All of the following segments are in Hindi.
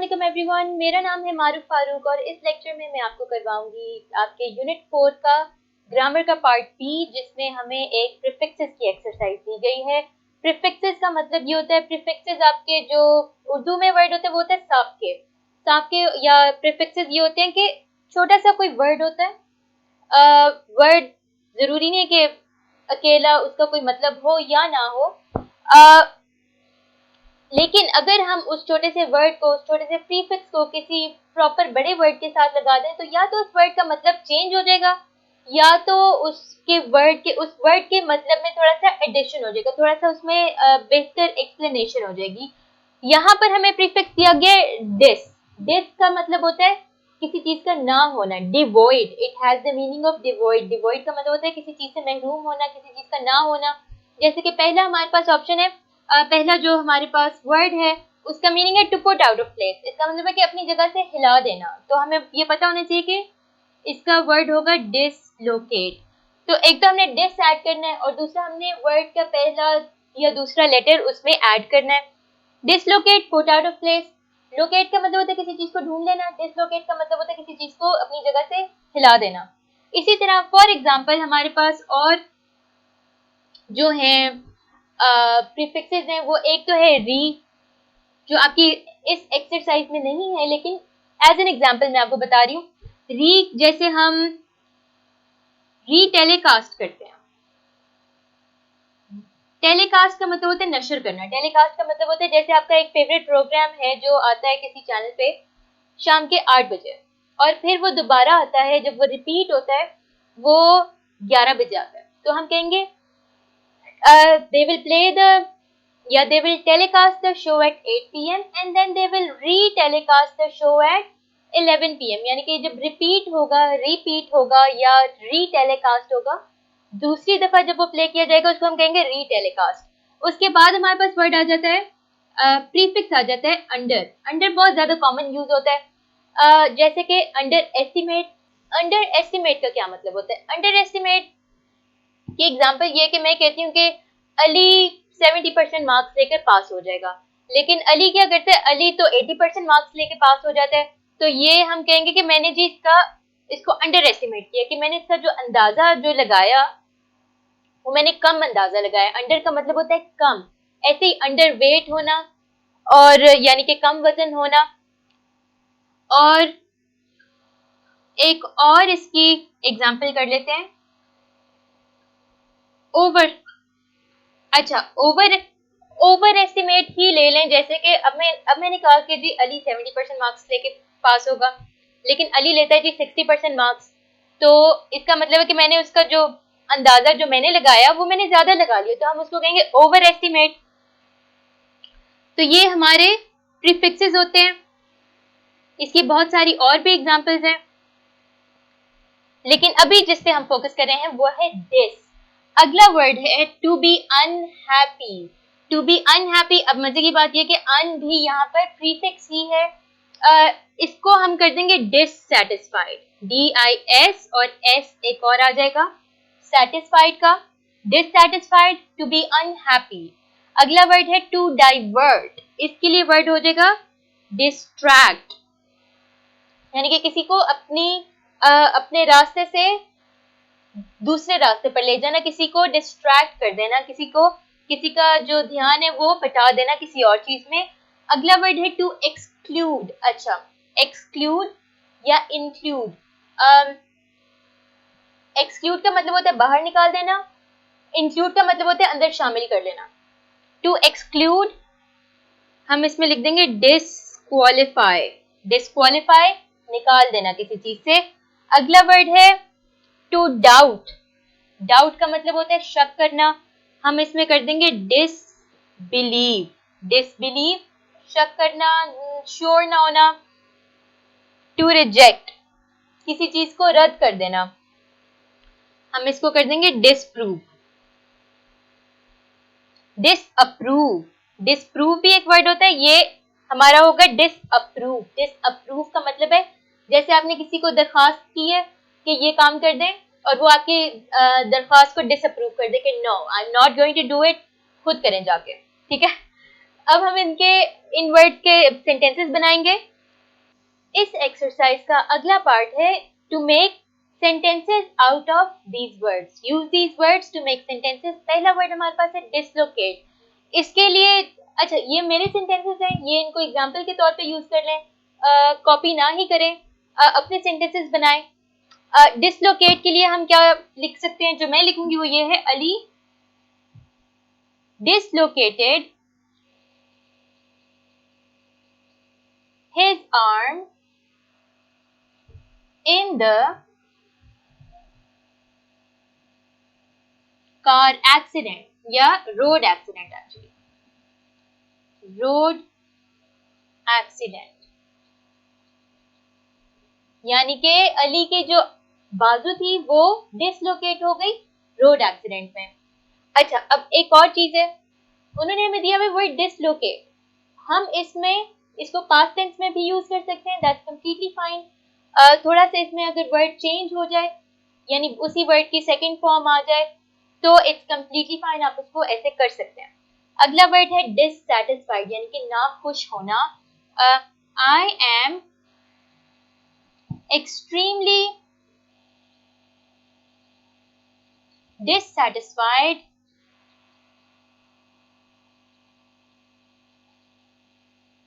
अस्सलामुअलैकुम एवरीवन, मेरा नाम है मारूफ फारूक और इस लेक्चर में मैं आपको करवाऊंगी आपके यूनिट 4 का ग्रामर का पार्ट बी, जिसमें हमें एक प्रीफिक्सेस की एक्सरसाइज दी गई है। प्रीफिक्सेस का मतलब ये होता है, प्रीफिक्सेस आपके जो उर्दू में वर्ड होते हैं वो होता है साफ के या प्रीफिक्सेस ये होते हैं कि छोटा सा कोई वर्ड होता है। वर्ड जरूरी नहीं है कि अकेला उसका कोई मतलब हो या ना हो, लेकिन अगर हम उस छोटे से वर्ड को, उस छोटे से प्रीफिक्स को किसी प्रॉपर बड़े वर्ड के साथ लगा दें तो या तो उस वर्ड का मतलब चेंज हो जाएगा या तो उस वर्ड के मतलब में थोड़ा सा एडिशन हो जाएगा, थोड़ा सा उसमें बेहतर एक्सप्लेनेशन हो जाएगी। यहाँ पर हमें प्रीफिक्स दिया गया डिस। डिस का मतलब होता है किसी चीज का ना होना, devoid. It has the meaning of devoid. Devoid का मतलब होता है किसी चीज से महरूम होना, किसी चीज का ना होना। जैसे कि पहला हमारे पास ऑप्शन है, पहला जो हमारे पास वर्ड है उसका मीनिंग है to put out of place. इसका मतलब है कि अपनी जगह से हिला देना। तो हमें ये पता होना चाहिए कि इसका वर्ड होगा डिसलोकेट। तो एक तो हमने डिस ऐड करना है और दूसरा हमने वर्ड का पहला या दूसरा लेटर उसमें ऐड करना है। Dislocate, put out of place. Locate का मतलब होता है किसी चीज को ढूंढ लेना, डिसलोकेट का मतलब होता है किसी चीज को अपनी जगह से हिला देना। इसी तरह फॉर एग्जाम्पल हमारे पास और जो है प्रीफिक्सेस हैं, वो एक तो है री, जो आपकी इस एक्सरसाइज में नहीं है लेकिन एज एन एग्जांपल मैं आपको बता रही हूँ। री जैसे हम री टेलीकास्ट करते हैं। टेलीकास्ट का मतलब होता है नशर करना। टेलीकास्ट का मतलब होता है जैसे आपका एक फेवरेट प्रोग्राम है जो आता है किसी चैनल पे शाम के 8 बजे और फिर वो दोबारा आता है, जब वो रिपीट होता है वो 11 बजे आता है, तो हम कहेंगे they will play they will telecast the show at 8 p.m. and then they will re-telecast the show at 11 p.m. यानी कि जब रिपीट होगा या री-टेलीकास्ट होगा, दूसरी दफा जब वो प्ले किया जाएगा उसको हम कहेंगे री-टेलीकास्ट। उसके बाद हमारे पास वर्ड आ जाता है, प्रीफिक्स आ जाता है अंडर। अंडर बहुत ज्यादा कॉमन यूज होता है, जैसे कि अंडर एस्टिमेट। अंडर एस्टिमेट का क्या मतलब होता है? अंडर एस्टिमेट की एग्जाम्पल ये कि मैं कहती हूँ कि अली 70% मार्क्स लेकर पास हो जाएगा, लेकिन अली क्या करता है, अली तो 80% मार्क्स लेकर पास हो जाता है। तो ये हम कहेंगे कि मैंने जी इसको अंडर एस्टिमेट किया, कि मैंने इसका जो अंदाजा जो लगाया वो मैंने कम अंदाजा लगाया। अंडर का मतलब होता है कम। ऐसे ही अंडर वेट होना और यानी कि कम वजन होना। और एक और इसकी एग्जाम्पल कर लेते हैं, ओवर। अच्छा, ओवर एस्टिमेट ही ले लें। जैसे कि अब मैंने कहा कि जी अली 70% मार्क्स लेके पास होगा, लेकिन अली लेता है जी 60% मार्क्स। तो इसका मतलब है कि मैंने उसका जो अंदाजा जो मैंने लगाया वो मैंने ज्यादा लगा लिया, तो हम उसको कहेंगे ओवर एस्टिमेट। तो ये हमारे प्रीफिक्सेस होते हैं। इसकी बहुत सारी और भी एग्जांपल्स हैं, लेकिन अभी जिस पे हम फोकस कर रहे हैं वो है दिस। अगला वर्ड है to be unhappy. To be unhappy. अब मजे की बात यह कि अन भी यहाँ पर प्रीफिक्स ही है। इसको हम कर देंगे डिससैटिस्फाइड। DIS और S एक और आ जाएगा सैटिस्फाइड का, डिससैटिस्फाइड, टू बी अनहैप्पी। अगला वर्ड है टू डाइवर्ट। इसके लिए वर्ड हो जाएगा डिस्ट्रैक्ट, यानी कि किसी को अपने रास्ते से दूसरे रास्ते पर ले जाना, किसी को डिस्ट्रैक्ट कर देना, किसी का जो ध्यान है वो हटा देना किसी और चीज में। अगला वर्ड है टू एक्सक्लूड। अच्छा, एक्सक्लूड या इंक्लूड। एक्सक्लूड का मतलब होता है बाहर निकाल देना, इंक्लूड का मतलब होता है अंदर शामिल कर लेना। टू एक्सक्लूड हम इसमें लिख देंगे डिस्क्वालीफाई। डिस्क्वालीफाई, निकाल देना किसी चीज से। अगला वर्ड है टू डाउट। डाउट का मतलब होता है शक करना, हम इसमें कर देंगे डिसबिलीव। डिसबिलीव, शक करना, श्योर ना होना। टू रिजेक्ट, किसी चीज को रद्द कर देना, हम इसको कर देंगे डिसप्रूव। डिसअप्रूव। डिसप्रूव भी एक वर्ड होता है, ये हमारा होगा डिसअप्रूव। डिसअप्रूव का मतलब है जैसे आपने किसी को दरखास्त की है कि ये काम कर दें और वो आपकी दरखास्त को डिसअप्रूव कर दे कि no I am not going to do it, खुद करें जाके। ठीक है, अब हम इन वर्ड्स के सेंटेंसेस बनाएंगे। इस एक्सरसाइज का अगला पार्ट है to make sentences out of these words, use these words to make sentences. पहला वर्ड हमारे पास है डिसलोकेट। इसके लिए अच्छा, ये मेरे सेंटेंसेस हैं, ये इनको एग्जांपल के तौर पे यूज कर लें, कॉपी ना ही करें, अपने सेंटेंसेस बनाएं। डिसलोकेट के लिए हम क्या लिख सकते हैं, जो मैं लिखूंगी वो ये है, Ali dislocated his arm in the car accident या road accident, actually road accident, यानी कि अली के जो बाजू थी वो डिसलोकेट हो गई रोड एक्सीडेंट में। अच्छा, अब एक और चीज है, उन्होंने हमें दिया हुआ वर्ड डिसलोकेट, हम इसमें इसको पास्ट टेंस में भी यूज कर सकते हैं, दैट्स कंप्लीटली फाइन। थोड़ा सा इसमें अगर वर्ड चेंज हो जाए, यानी उसी वर्ड की सेकंड फॉर्म आ जाए, तो इट्स कंप्लीटली फाइन, आप उसको ऐसे कर सकते हैं। अगला वर्ड है डिससैटिस्फाइड, यानी कि ना खुश होना। I am extremely dissatisfied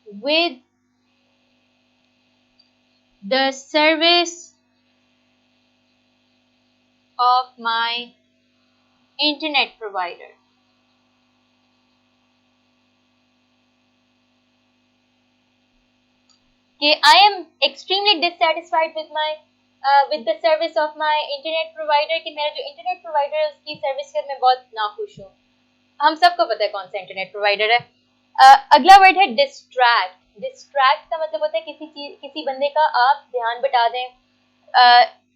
with the service of my internet provider। कि I am extremely dissatisfied with the service of my internet provider, कि मेरा जो इंटरनेट प्रोवाइडर है उसकी सर्विस से मैं बहुत नाखुश हूँ। हम सबको पता है कौन सा इंटरनेट प्रोवाइडर है। अगला वर्ड है डिस्ट्रैक्ट। डिस्ट्रैक्ट का मतलब होता है किसी बंदे का आप ध्यान बटा दें,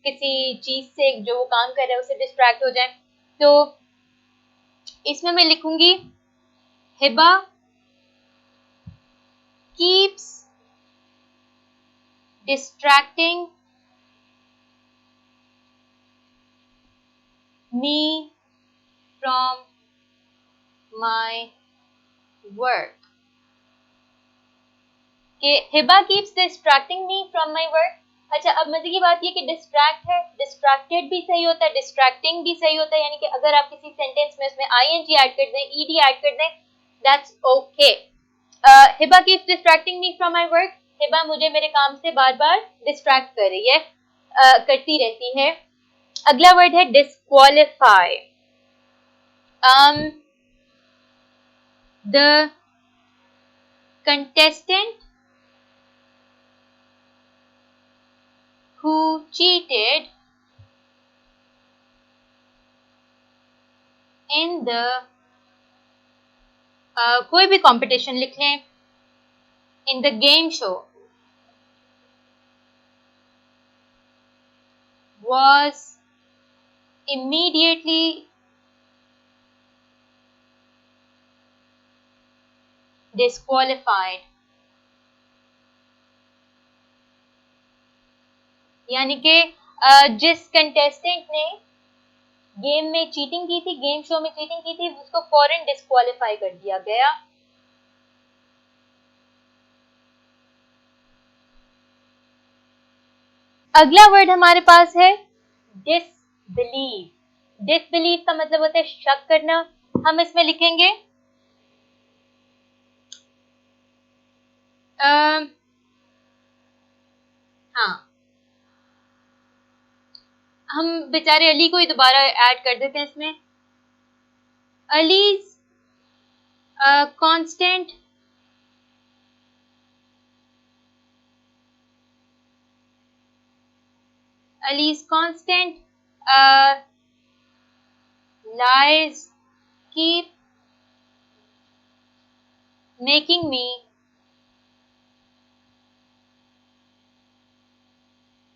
किसी चीज से जो वो काम कर रहा है उससे डिस्ट्रैक्ट हो जाए। तो इसमें मैं लिखूंगी Hiba keeps distracting me from my work। कि Hiba keeps distracting me from my work। अच्छा, अब मजे की बात ये कि डिस्ट्रैक्ट है, डिस्ट्रैक्टेड भी सही होता है, डिस्ट्रैक्टिंग भी सही होता है, यानी कि अगर आप किसी सेंटेंस में उसमें ing ऐड कर दें, ed ऐड कर दें, that's okay. Hiba keeps distracting me from my work, Hiba मुझे मेरे काम से बार बार डिस्ट्रैक्ट कर रही है, करती रहती है। अगला वर्ड है disqualify. The contestant who cheated in the कोई भी कंपटीशन लिख लें, in the game show was immediately disqualified। यानी कि जिस कंटेस्टेंट ने गेम में चीटिंग की थी, गेम शो में चीटिंग की थी, उसको फौरन डिस्क्वालीफाई कर दिया गया। अगला वर्ड हमारे पास है डिसबिलीव। डिसबिलीव का मतलब होता है शक करना। हम इसमें लिखेंगे हाँ, हम बेचारे अली को ही दोबारा ऐड कर देते हैं इसमें। Allies constant Ali's constant lies keep making me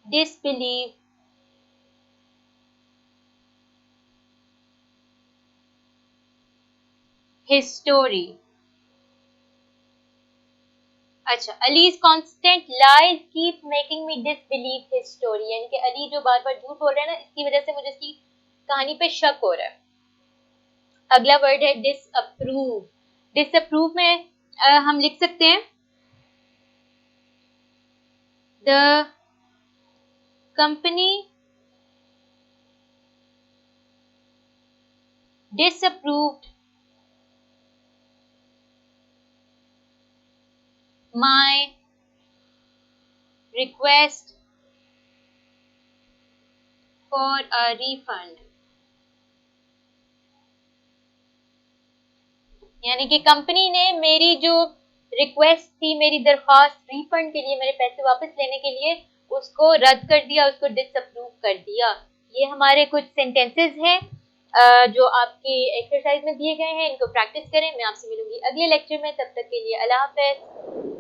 disbelieve his story। अच्छा, allies constant lies keep making me disbelieve his story, यानी कि अली जो बार बार झूठ बोल रहा है ना, इसकी वजह से मुझे इसकी कहानी पे शक हो रहा है। अगला वर्ड है डिसअप्रूव। डिसअप्रूव में हम लिख सकते हैं The company disapproved my request for a refund. यानी कि कंपनी ने मेरी जो रिक्वेस्ट थी, मेरी दरख्वास्त रिफंड के लिए, मेरे पैसे वापस लेने के लिए, उसको रद्द कर दिया, उसको डिसअप्रूव कर दिया। ये हमारे कुछ सेंटेंसेस हैं जो आपकी एक्सरसाइज में दिए गए हैं। इनको प्रैक्टिस करें। मैं आपसे मिलूंगी अगले लेक्चर में। तब तक के लिए अल्लाह हाफ़िज़।